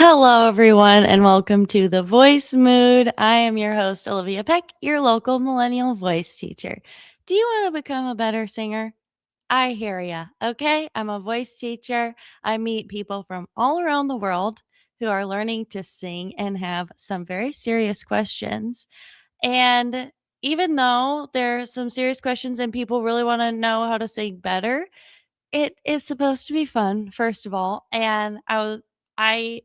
Hello, everyone, and welcome to The Voice Mood. I am your host, Olivia Peck, your local millennial voice teacher. Do you want to become a better singer? I hear ya. Okay, I'm a voice teacher. I meet people from all around the world who are learning to sing and have some very serious questions. And even though there are some serious questions and people really want to know how to sing better, it is supposed to be fun, first of all. And I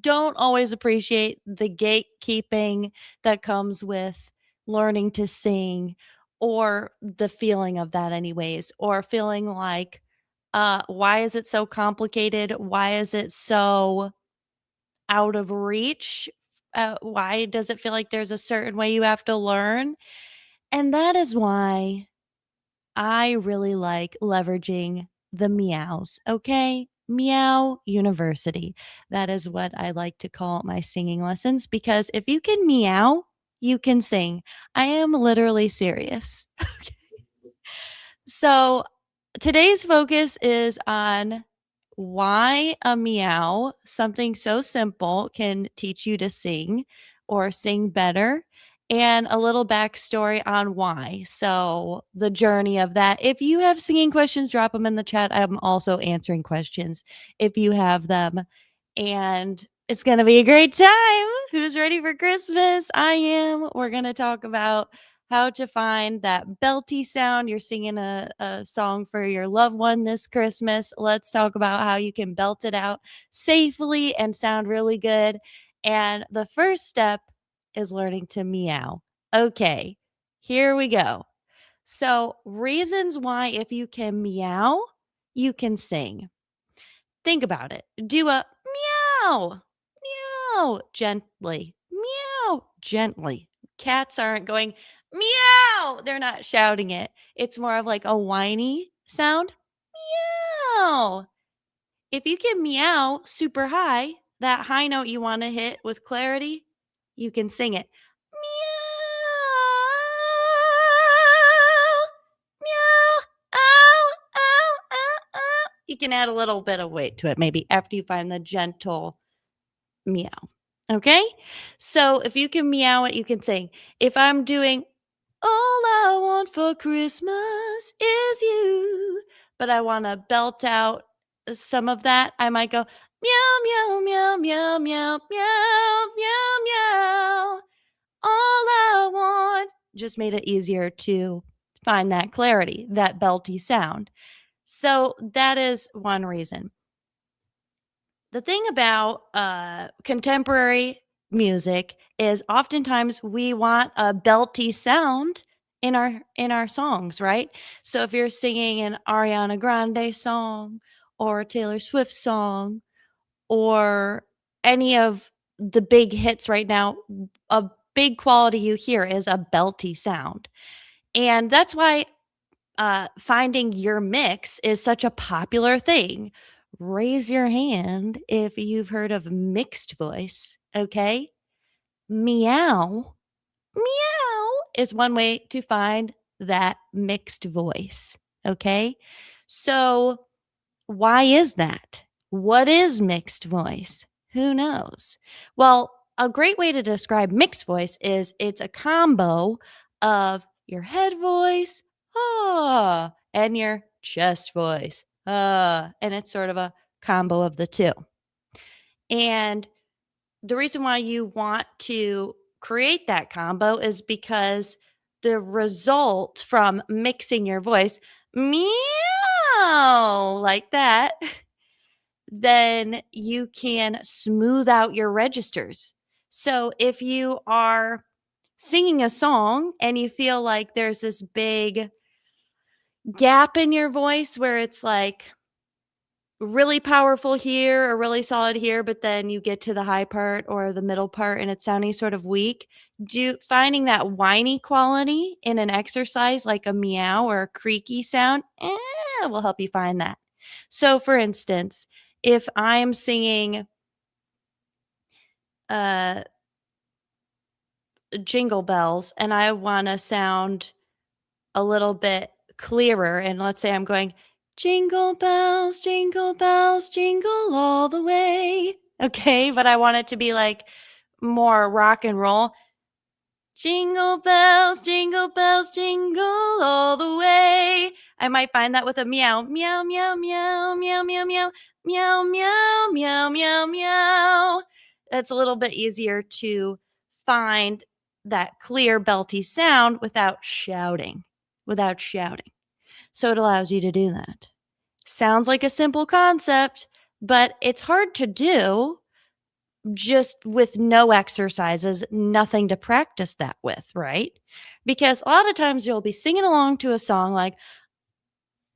don't always appreciate the gatekeeping that comes with learning to sing or the feeling of that anyways, or feeling like, why is it so complicated? Why is it so out of reach? Why does it feel like there's a certain way you have to learn? And that is why I really like leveraging the meows, okay? Meow University. That is what I like to call my singing lessons because if you can meow, you can sing. I am literally serious. So today's focus is on why a meow, something so simple, can teach you to sing or sing better, and a little backstory on why. So, the journey of that. If you have singing questions, drop them in the chat. I'm also answering questions if you have them. And it's going to be a great time. Who's ready for Christmas? I am. We're going to talk about how to find that belty sound. You're singing a song for your loved one this Christmas. Let's talk about how you can belt it out safely and sound really good. And the first step is learning to meow. Okay, here we go. So, reasons why if you can meow, you can sing. Think about it. Do a meow, meow gently, meow gently. Cats aren't going meow. They're not shouting it. It's more of like a whiny sound. Meow. If you can meow super high, that high note you want to hit with clarity, you can sing it. Meow. Meow. Ow. Ow. Ow. Ow. You can add a little bit of weight to it maybe after you find the gentle meow. Okay? So if you can meow it, you can sing. If I'm doing all I want for Christmas is you, but I want to belt out some of that, I might go meow, meow, meow, meow, meow, meow, meow, meow. All I want. Just made it easier to find that clarity, that belty sound. So that is one reason. The thing about contemporary music is oftentimes we want a belty sound in our songs, right? So if you're singing an Ariana Grande song or a Taylor Swift song or any of the big hits right now, a big quality you hear is a belty sound. And that's why finding your mix is such a popular thing. Raise your hand if you've heard of mixed voice, okay? Meow, meow is one way to find that mixed voice, okay? So, why is that? What is mixed voice? Who knows? Well, a great way to describe mixed voice is it's a combo of your head voice, and your chest voice, and it's sort of a combo of the two. And the reason why you want to create that combo is because the result from mixing your voice, meow, like that, then you can smooth out your registers. So if you are singing a song and you feel like there's this big gap in your voice where it's like really powerful here or really solid here, but then you get to the high part or the middle part and it's sounding sort of weak, finding that whiny quality in an exercise like a meow or a creaky sound will help you find that. So for instance, if I'm singing uh jingle bells and I want to sound a little bit clearer, and let's say I'm going jingle bells, jingle all the way. Okay, but I want it to be like more rock and roll. Jingle bells, jingle all the way. I might find that with a meow, meow, meow, meow, meow, meow, meow, meow, meow, meow, meow, meow. That's a little bit easier to find that clear belty sound without shouting, So it allows you to do that. Sounds like a simple concept, but it's hard to do just with no exercises, nothing to practice that with, right? Because a lot of times you'll be singing along to a song like,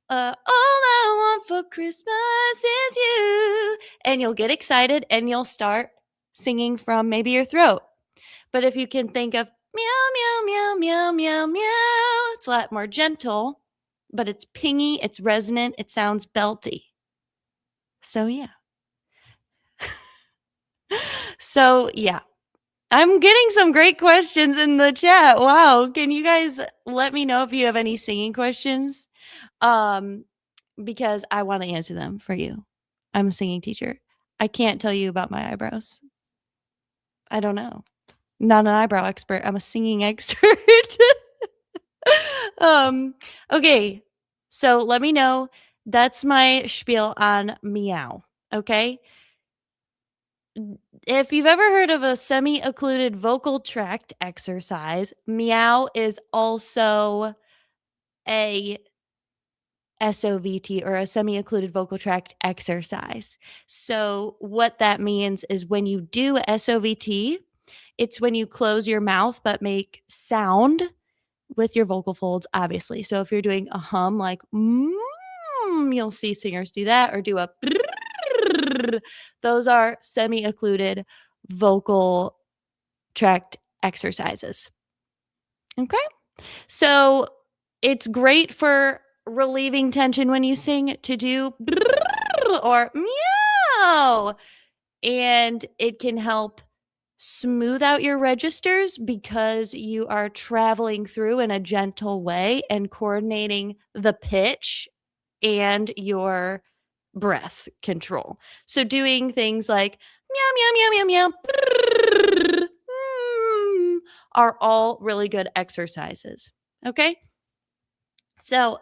all I want for Christmas is you. And you'll get excited and you'll start singing from maybe your throat. But if you can think of meow, meow, meow, meow, meow, meow, it's a lot more gentle, but it's pingy, it's resonant, it sounds belty. So, yeah. So, yeah. I'm getting some great questions in the chat. Wow. Can you guys let me know if you have any singing questions? Because I want to answer them for you. I'm a singing teacher. I can't tell you about my eyebrows. I don't know. Not an eyebrow expert. I'm a singing expert. Okay. So let me know. That's my spiel on meow. Okay. If you've ever heard of a semi-occluded vocal tract exercise, meow is also a SOVT or a semi-occluded vocal tract exercise. So what that means is when you do SOVT, it's when you close your mouth but make sound with your vocal folds, obviously. So if you're doing a hum like you'll see singers do that or do a those are semi-occluded vocal tract exercises. Okay. So it's great for relieving tension when you sing to do or meow. And it can help smooth out your registers because you are traveling through in a gentle way and coordinating the pitch and your breath control. So doing things like meow, meow, meow, meow, meow, are all really good exercises. Okay. So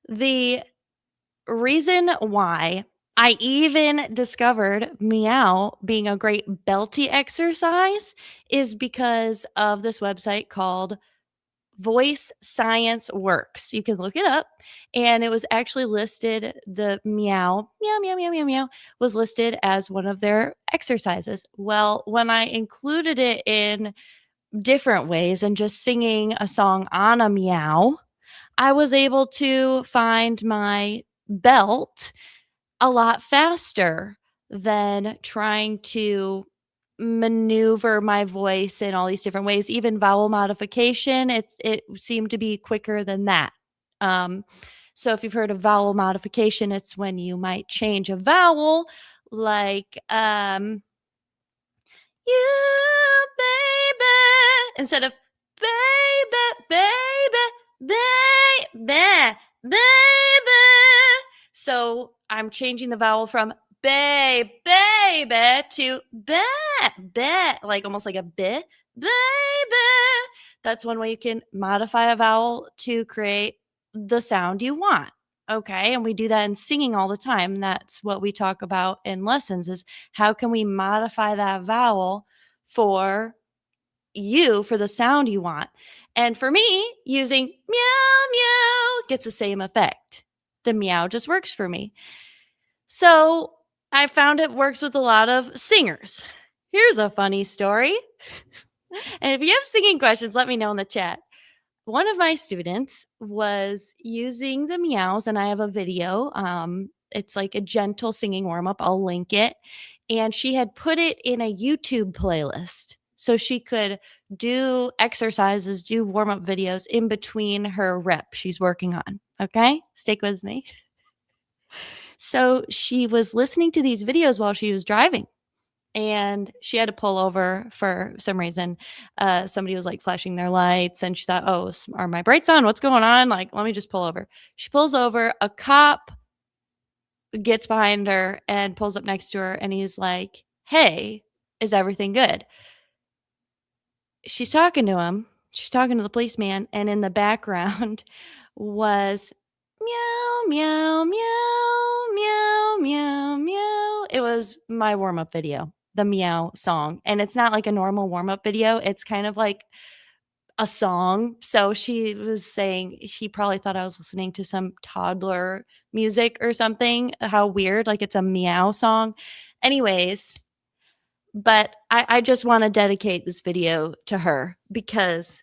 the reason why I even discovered meow being a great belty exercise is because of this website called Voice Science Works. You can look it up, and it was actually listed, the meow, meow, meow, meow, meow, meow, was listed as one of their exercises. Well, when I included it in different ways and just singing a song on a meow, I was able to find my belt a lot faster than trying to maneuver my voice in all these different ways. Even vowel modification, it seemed to be quicker than that. So if you've heard of vowel modification, it's when you might change a vowel, like you baby instead of baby, baby, baby, baby. So I'm changing the vowel from baby to ba, like almost like a baby. That's one way you can modify a vowel to create the sound you want. Okay. And we do that in singing all the time. And that's what we talk about in lessons is how can we modify that vowel for you, for the sound you want. And for me, using meow, meow gets the same effect. The meow just works for me. So I found it works with a lot of singers. Here's a funny story. And if you have singing questions, let me know in the chat. One of my students was using the meows, and I have a video. It's like a gentle singing warm up. I'll link it. And she had put it in a YouTube playlist so she could do exercises, do warm up videos in between her rep she's working on. Okay, stick with me. So she was listening to these videos while she was driving. And she had to pull over for some reason. Somebody was like flashing their lights, and she thought, "Oh, are my brights on? What's going on? Like, let me just pull over." She pulls over. A cop gets behind her and pulls up next to her, and he's like, "Hey, is everything good?" She's talking to him. She's talking to the policeman, and in the background was meow, meow, meow, meow, meow, meow. It was my warm-up video, the meow song. And it's not like a normal warm-up video. It's kind of like a song. So she was saying she probably thought I was listening to some toddler music or something. How weird. Like it's a meow song. Anyways, but I just want to dedicate this video to her because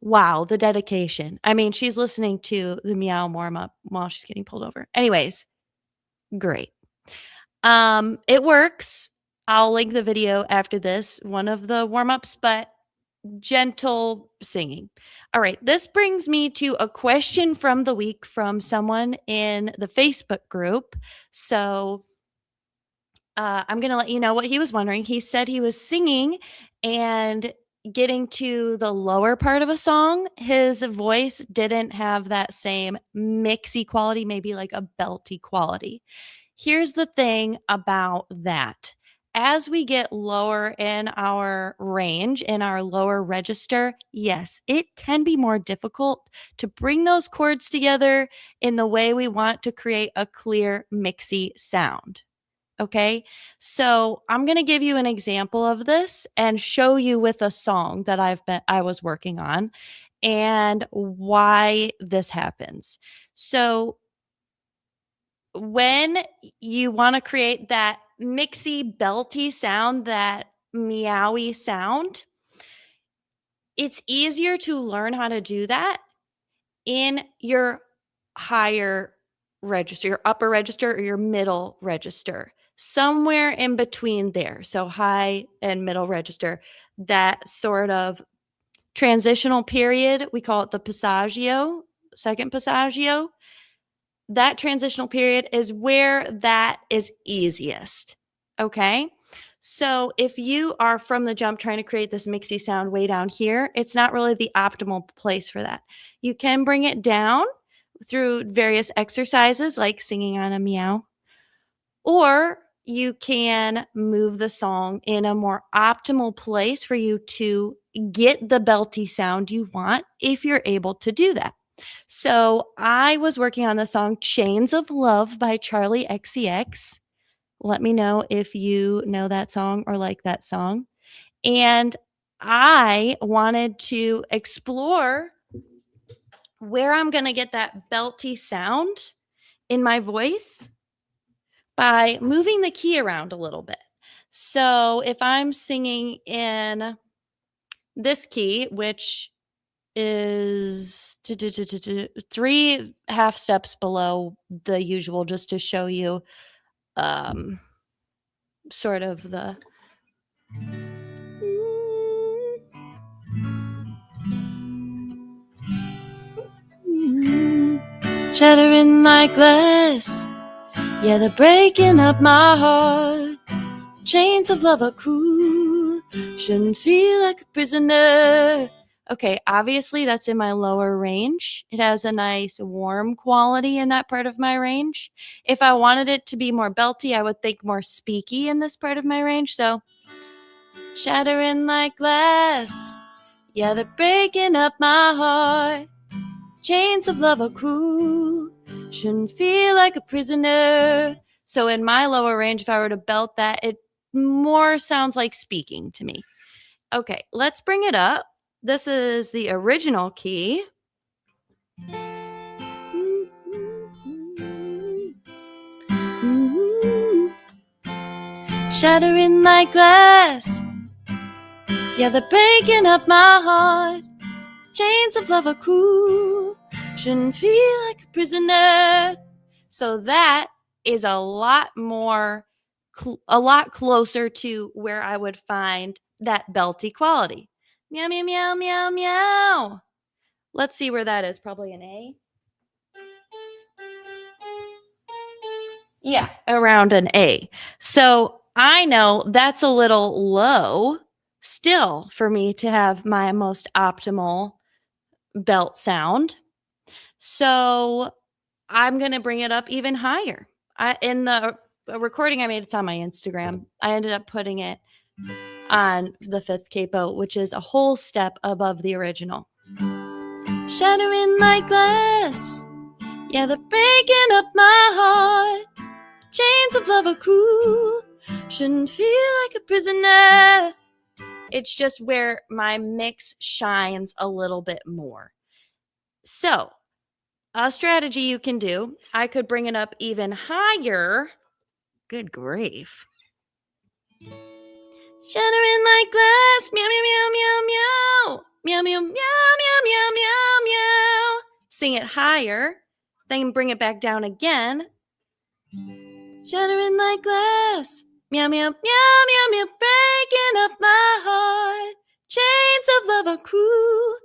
wow, the dedication. I mean, she's listening to the meow warm up while she's getting pulled over. Anyways, great. It works. I'll link the video after this, one of the warm-ups, but gentle singing. All right, this brings me to a question from the week from someone in the Facebook group. So I'm going to let you know what he was wondering. He said he was singing and getting to the lower part of a song, his voice didn't have that same mixy quality, maybe like a belty quality. Here's the thing about that. As we get lower in our range, in our lower register, yes, it can be more difficult to bring those chords together in the way we want to create a clear, mixy sound. Okay. So I'm going to give you an example of this and show you with a song that I was working on and why this happens. So when you want to create that mixy, belty sound, that meowy sound, it's easier to learn how to do that in your higher register, your upper register or your middle register, somewhere in between there. So high and middle register, that sort of transitional period, we call it the passaggio, second passaggio. That transitional period is where that is easiest. Okay. So if you are from the jump trying to create this mixy sound way down here, it's not really the optimal place for that. You can bring it down through various exercises like singing on a meow, or you can move the song in a more optimal place for you to get the belty sound you want if you're able to do that. So I was working on the song Chains of Love by Charlie XCX. Let me know if you know that song or like that song. And I wanted to explore where I'm going to get that belty sound in my voice by moving the key around a little bit. So if I'm singing in this key, which is 3 half steps below the usual, just to show you sort of the shattering like glass. Yeah, they're breaking up my heart. Chains of love are cruel. Shouldn't feel like a prisoner. Okay, obviously that's in my lower range. It has a nice warm quality in that part of my range. If I wanted it to be more belty, I would think more speaky in this part of my range. So, shattering like glass. Yeah, they're breaking up my heart. Chains of love are cruel. Shouldn't feel like a prisoner. So in my lower range, if I were to belt that, it more sounds like speaking to me. Okay, let's bring it up. This is the original key. Shattering like glass. Yeah, they're breaking up my heart. Chains of love are cruel. Shouldn't feel like a prisoner. So that is a lot closer to where I would find that belty quality. Meow, meow, meow, meow, meow. Let's see where that is. Probably an A. Yeah, around an A. So I know that's a little low still for me to have my most optimal belt sound. So I'm going to bring it up even higher. In the recording I made, it's on my Instagram. I ended up putting it on the fifth capo, which is a whole step above the original. Shattering like glass, yeah, they're breaking up my heart. Chains of love are cruel, shouldn't feel like a prisoner. It's just where my mix shines a little bit more. So, a strategy you can do, I could bring it up even higher. Good grief. Shattering like glass, meow, meow, meow, meow, meow. Meow, meow, meow, meow, meow, meow, meow. Sing it higher, then bring it back down again. Shattering like glass, meow, meow, meow, meow, meow, breaking up my heart. Chains of love are cruel.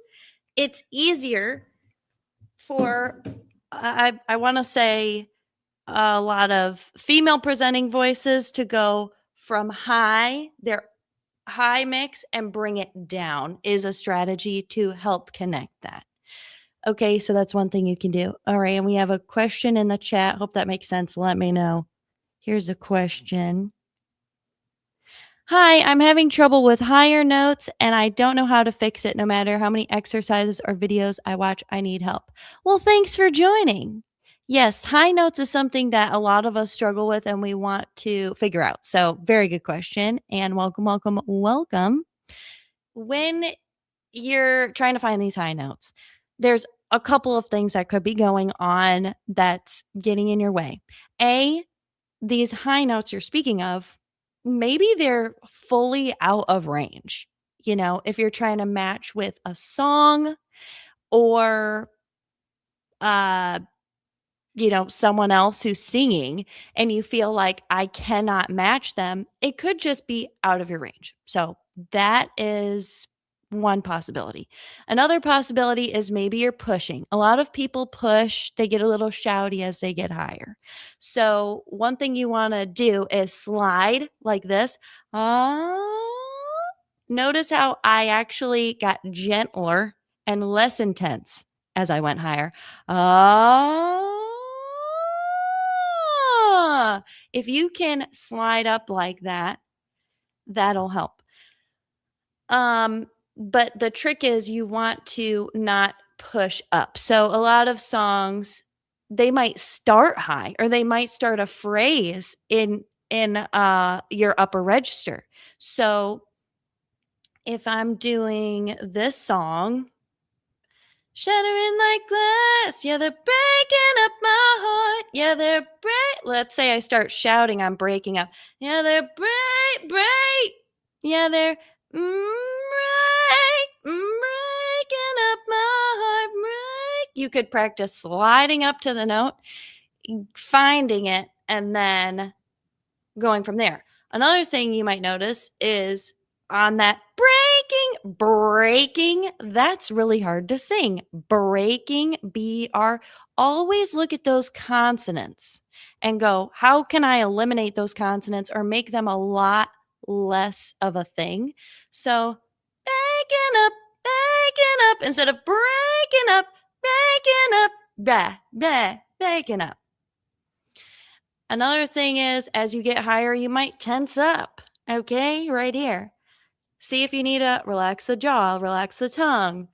It's easier for, I want to say, a lot of female presenting voices to go from high, their high mix, and bring it down is a strategy to help connect that. Okay, so that's one thing you can do. All right, and we have a question in the chat. Hope that makes sense. Let me know. Here's a question. Hi, I'm having trouble with higher notes and I don't know how to fix it. No matter how many exercises or videos I watch, I need help. Well, thanks for joining. Yes, high notes is something that a lot of us struggle with and we want to figure out. So, very good question. And welcome, welcome, welcome. When you're trying to find these high notes, there's a couple of things that could be going on that's getting in your way. These high notes you're speaking of, maybe they're fully out of range. You know, if you're trying to match with a song or someone else who's singing and you feel like I cannot match them, it could just be out of your range. So that is one possibility. Another possibility is maybe you're pushing. A lot of people push, they get a little shouty as they get higher. So one thing you want to do is slide like this. Notice how I actually got gentler and less intense as I went higher. If you can slide up like that, that'll help. But the trick is you want to not push up. So a lot of songs, they might start high or they might start a phrase in your upper register. So if I'm doing this song, shattering like glass, yeah, they're breaking up my heart, yeah, they're let's say I start shouting, I'm breaking up, yeah, they're break, yeah, they're breaking up my heart, break. You could practice sliding up to the note, finding it, and then going from there. Another thing you might notice is on that breaking, that's really hard to sing. Breaking, BR. Always look at those consonants and go, how can I eliminate those consonants or make them a lot less of a thing? So, baking up, instead of breaking up, baking up. Another thing is, as you get higher, you might tense up. Okay, right here. See if you need to relax the jaw, relax the tongue.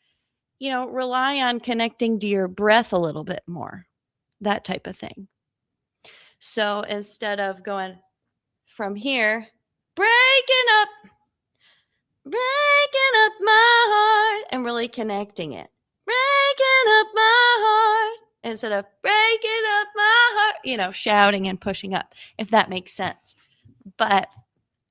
Rely on connecting to your breath a little bit more. That type of thing. So instead of going from here, breaking up my heart, and really connecting it. Breaking up my heart. Instead of breaking up my heart, shouting and pushing up, if that makes sense. But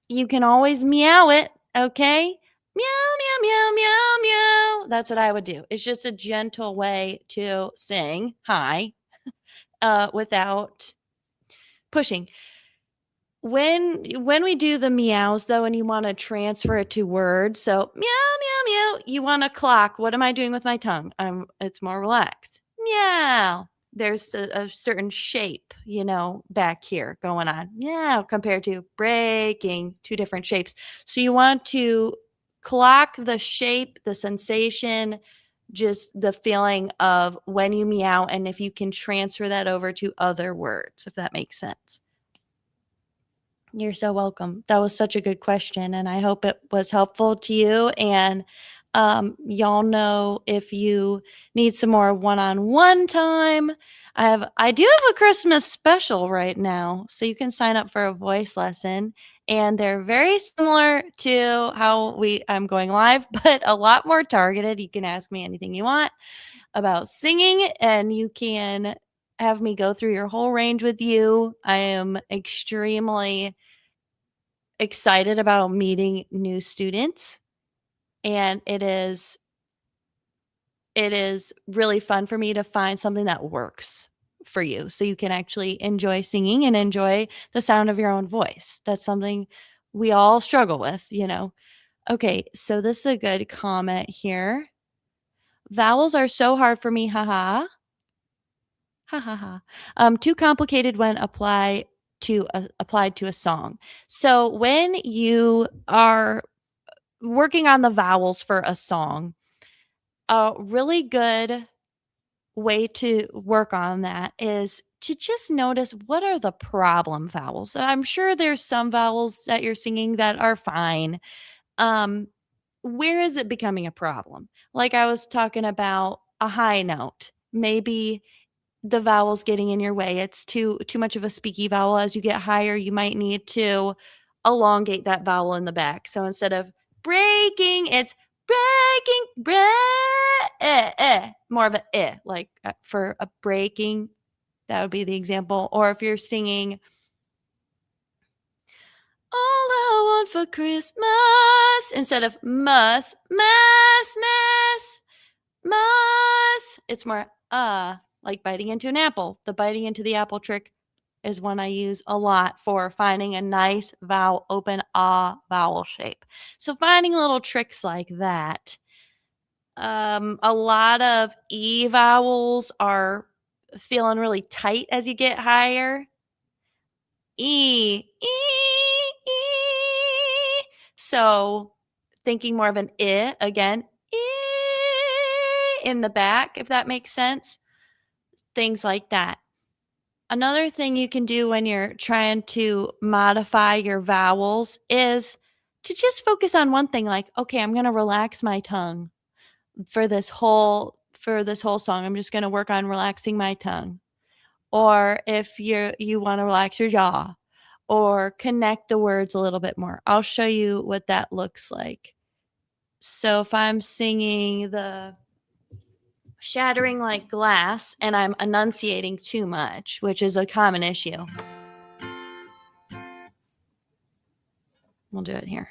you can always meow it, okay? Meow, meow, meow, meow, meow. That's what I would do. It's just a gentle way to sing high without pushing. When we do the meows, though, and you want to transfer it to words, so meow, meow, meow, you want to clock. What am I doing with my tongue? It's more relaxed. Meow. There's a certain shape, back here going on. Meow, compared to breaking, two different shapes. So you want to clock the shape, the sensation, just the feeling of when you meow and if you can transfer that over to other words, if that makes sense. You're so welcome. That was such a good question, and I hope it was helpful to you. And y'all know if you need some more one-on-one time, I do have a Christmas special right now, so you can sign up for a voice lesson. And they're very similar to how I'm going live, but a lot more targeted. You can ask me anything you want about singing, and you can have me go through your whole range with you. I am extremely excited about meeting new students, and it is really fun for me to find something that works for you so you can actually enjoy singing and enjoy the sound of your own voice. That's something we all struggle with, you know. Okay, so this is a good comment here. Vowels are so hard for me, haha. Ha ha ha. Too complicated when applied to a song. So when you are working on the vowels for a song, a really good way to work on that is to just notice what are the problem vowels. I'm sure there's some vowels that you're singing that are fine. Um, where is it becoming a problem? Like I was talking about a high note. Maybe the vowels getting in your way. It's too much of a squeaky vowel. As you get higher, you might need to elongate that vowel in the back. So instead of breaking, it's breaking, more of a like for a breaking. That would be the example. Or if you're singing, all I want for Christmas, instead of must, it's more like biting into an apple. The biting into the apple trick is one I use a lot for finding a nice vowel, open vowel shape. So finding little tricks like that. A lot of E vowels are feeling really tight as you get higher. E. So thinking more of an I again, in the back, if that makes sense. Things like that. Another thing you can do when you're trying to modify your vowels is to just focus on one thing, like, okay, I'm going to relax my tongue for this whole song. I'm just going to work on relaxing my tongue. Or if you want to relax your jaw or connect the words a little bit more. I'll show you what that looks like. So if I'm singing the shattering like glass and I'm enunciating too much, which is a common issue. We'll do it here.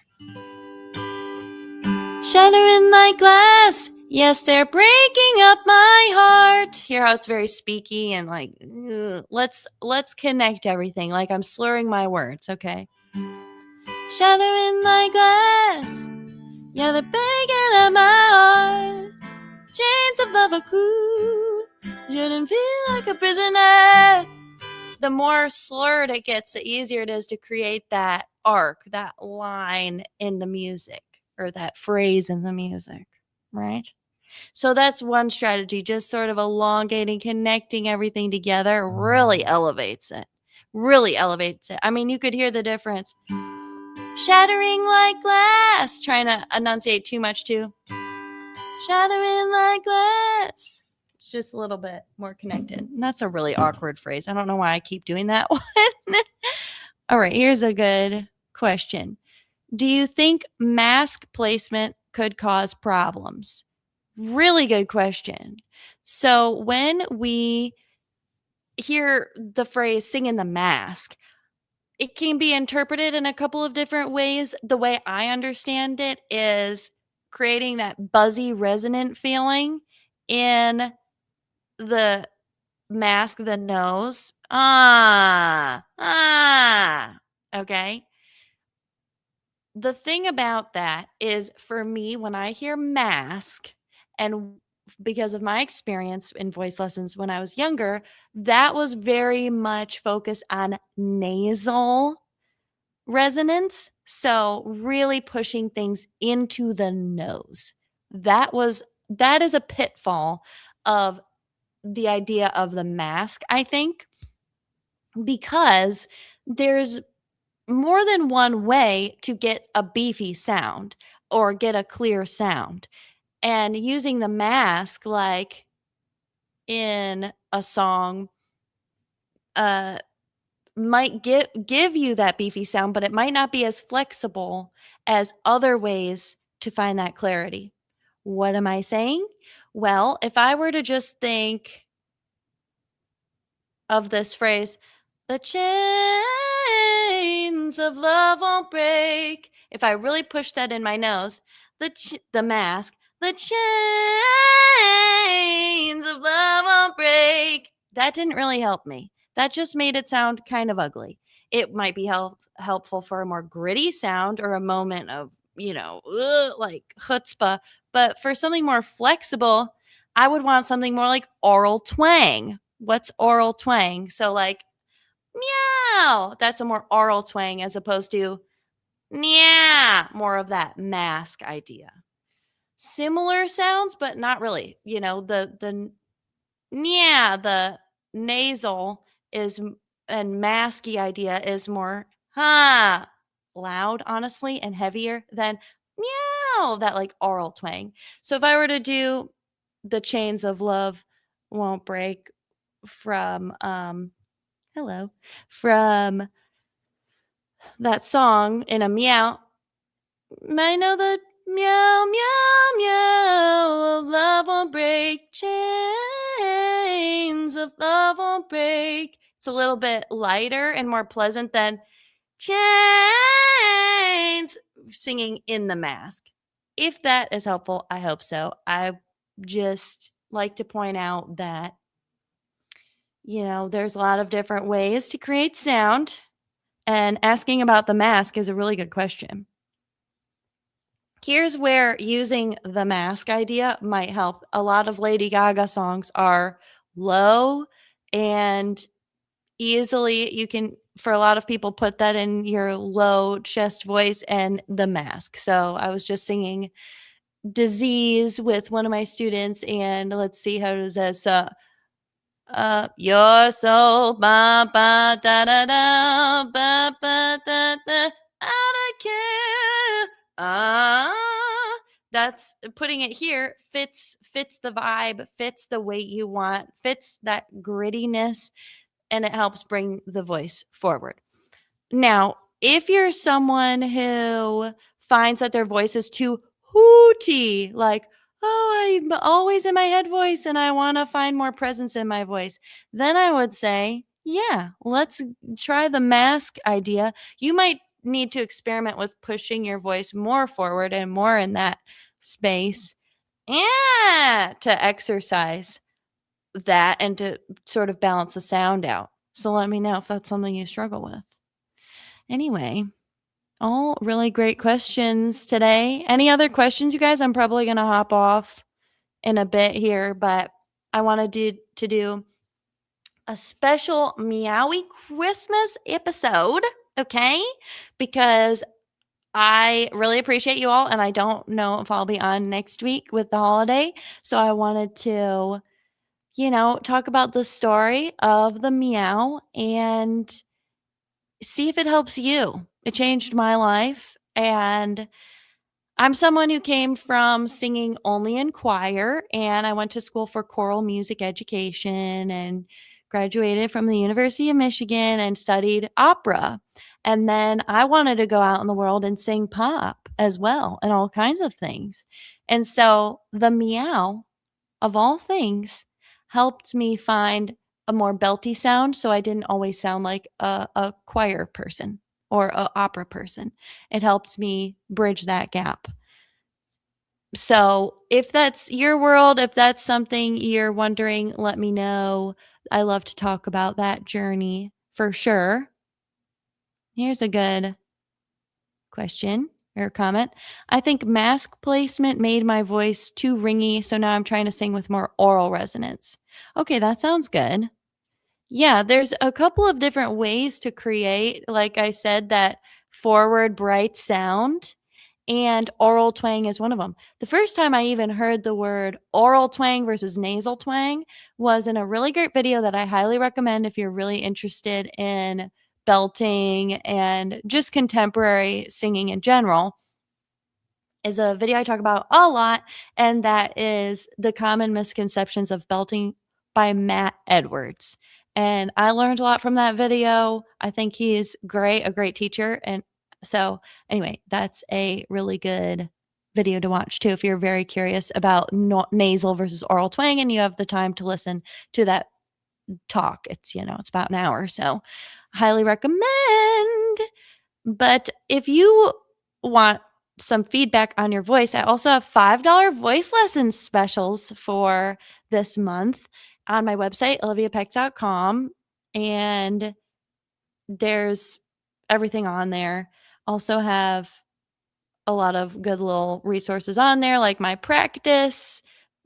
Shattering like glass, yes, they're breaking up my heart. Hear how it's very speaky and like, ugh. Let's connect everything. Like I'm slurring my words, okay? Shattering like glass, yeah, they're breaking up my heart. Chains of love are cruel, shouldn't feel like a prisoner. The more slurred it gets, the easier it is to create that arc, that line in the music, or that phrase in the music, right? So that's one strategy, just sort of elongating, connecting everything together really elevates it. Really elevates it. I mean, you could hear the difference. Shattering like glass, trying to enunciate too much too. Shattering like glass. It's just a little bit more connected. And that's a really awkward phrase. I don't know why I keep doing that one. All right, here's a good question. Do you think mask placement could cause problems? Really good question. So when we hear the phrase sing in the mask, it can be interpreted in a couple of different ways. The way I understand it is creating that buzzy, resonant feeling in the mask, the nose. Okay. The thing about that is for me, when I hear mask, and because of my experience in voice lessons when I was younger, that was very much focused on nasal resonance. So really pushing things into the nose. That was that is a pitfall of the idea of the mask, I think, because there's more than one way to get a beefy sound or get a clear sound. And using the mask, like in a song, uh, might give you that beefy sound, but it might not be as flexible as other ways to find that clarity. What am I saying? Well, if I were to just think of this phrase, the chains of love won't break. If I really push that in my nose, the mask, the chains of love won't break. That didn't really help me. That just made it sound kind of ugly. It might be helpful for a more gritty sound or a moment of, like chutzpah. But for something more flexible, I would want something more like oral twang. What's oral twang? So, like, meow. That's a more oral twang as opposed to yeah, more of that mask idea. Similar sounds, but not really. The yeah, the nasal and masky idea is more loud, honestly, and heavier than meow, that like oral twang. So if I were to do the chains of love won't break from hello, from that song in a meow, I know the meow meow meow of love won't break, chains of love won't break. It's a little bit lighter and more pleasant than chains singing in the mask. If that is helpful, I hope so. I just like to point out that there's a lot of different ways to create sound, and asking about the mask is a really good question. Here's where using the mask idea might help. A lot of Lady Gaga songs are low and easily, you can, for a lot of people, put that in your low chest voice and the mask. So I was just singing Disease with one of my students, and let's see, how does this you're so ba ba da da da ba ba da da out of care. That's putting it here fits the vibe, fits the way you want, fits that grittiness, and it helps bring the voice forward. Now, if you're someone who finds that their voice is too hooty, like, oh, I'm always in my head voice and I want to find more presence in my voice, then I would say, yeah, let's try the mask idea. You might need to experiment with pushing your voice more forward and more in that space, yeah, to exercise that and to sort of balance the sound out. So let me know if that's something you struggle with. Anyway, all really great questions today. Any other questions, you guys? I'm probably going to hop off in a bit here, but I wanted to do a special Meowie Christmas episode, okay? Because I really appreciate you all, and I don't know if I'll be on next week with the holiday. So I wanted to, talk about the story of the meow and see if it helps you. It changed my life, and I'm someone who came from singing only in choir, and I went to school for choral music education and graduated from the University of Michigan and studied opera. And then I wanted to go out in the world and sing pop as well and all kinds of things. And so the meow, of all things, helped me find a more belty sound, so I didn't always sound like a choir person or an opera person. It helps me bridge that gap. So if that's your world, if that's something you're wondering, let me know. I love to talk about that journey for sure. Here's a good question or comment. I think mask placement made my voice too ringy, so now I'm trying to sing with more oral resonance. Okay, that sounds good. Yeah, there's a couple of different ways to create, like I said, that forward bright sound. and oral twang is one of them. The first time I even heard the word oral twang versus nasal twang was in a really great video that I highly recommend if you're really interested in belting and just contemporary singing in general. Is a video I talk about a lot, and that is The Common Misconceptions of Belting by Matt Edwards. And I learned a lot from that video. I think he's great, a great teacher. And so, anyway, that's a really good video to watch too if you're very curious about nasal versus oral twang and you have the time to listen to that talk. It's about an hour. So, highly recommend. But if you want some feedback on your voice, I also have $5 voice lesson specials for this month on my website, oliviapeck.com. And there's everything on there. Also have a lot of good little resources on there, like my practice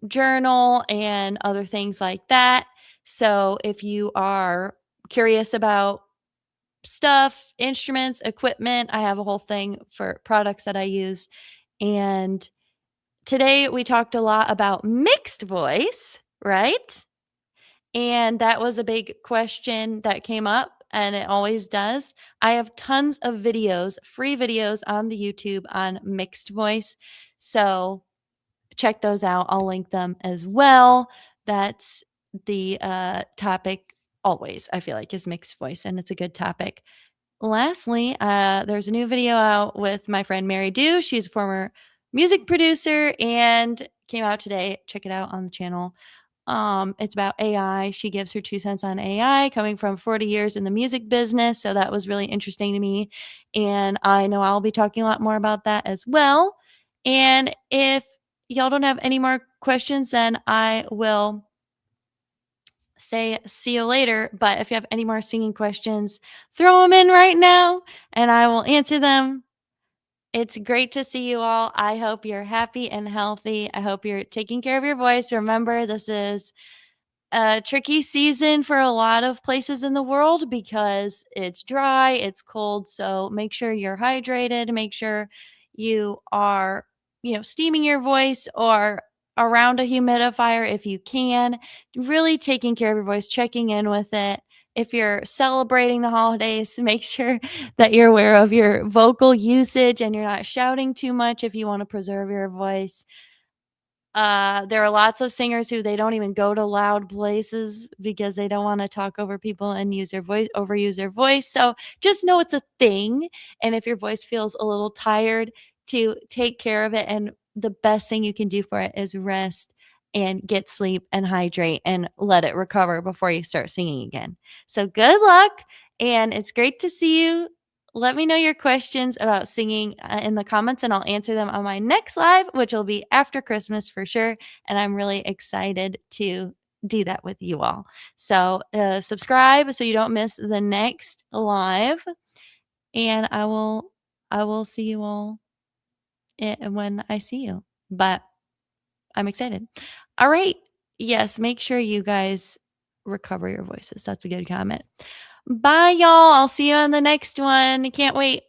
journal and other things like that. So if you are curious about stuff, instruments, equipment, I have a whole thing for products that I use. And today we talked a lot about mixed voice, right? And that was a big question that came up, and it always does. I have tons of videos, free videos on the YouTube on mixed voice. So check those out. I'll link them as well. That's the topic always, I feel like, is mixed voice, and it's a good topic. Lastly, there's a new video out with my friend Mary Dew. She's a former music producer and came out today. Check it out on the channel. It's about AI. She gives her 2 cents on AI, coming from 40 years in the music business. So that was really interesting to me. And I know I'll be talking a lot more about that as well. And if y'all don't have any more questions, then I will say see you later. But if you have any more singing questions, throw them in right now and I will answer them. It's great to see you all. I hope you're happy and healthy. I hope you're taking care of your voice. Remember, this is a tricky season for a lot of places in the world because it's dry, it's cold. So make sure you're hydrated. Make sure you are, steaming your voice or around a humidifier if you can. Really taking care of your voice, checking in with it. If you're celebrating the holidays, make sure that you're aware of your vocal usage and you're not shouting too much if you want to preserve your voice. There are lots of singers who they don't even go to loud places because they don't want to talk over people and overuse their voice. So just know it's a thing. And if your voice feels a little tired, to take care of it. And the best thing you can do for it is rest and get sleep and hydrate and let it recover before you start singing again. So good luck. And it's great to see you. Let me know your questions about singing in the comments, and I'll answer them on my next live, which will be after Christmas for sure. And I'm really excited to do that with you all. So subscribe so you don't miss the next live. And I will see you all when I see you. But I'm excited. All right. Yes, make sure you guys recover your voices. That's a good comment. Bye, y'all. I'll see you on the next one. Can't wait.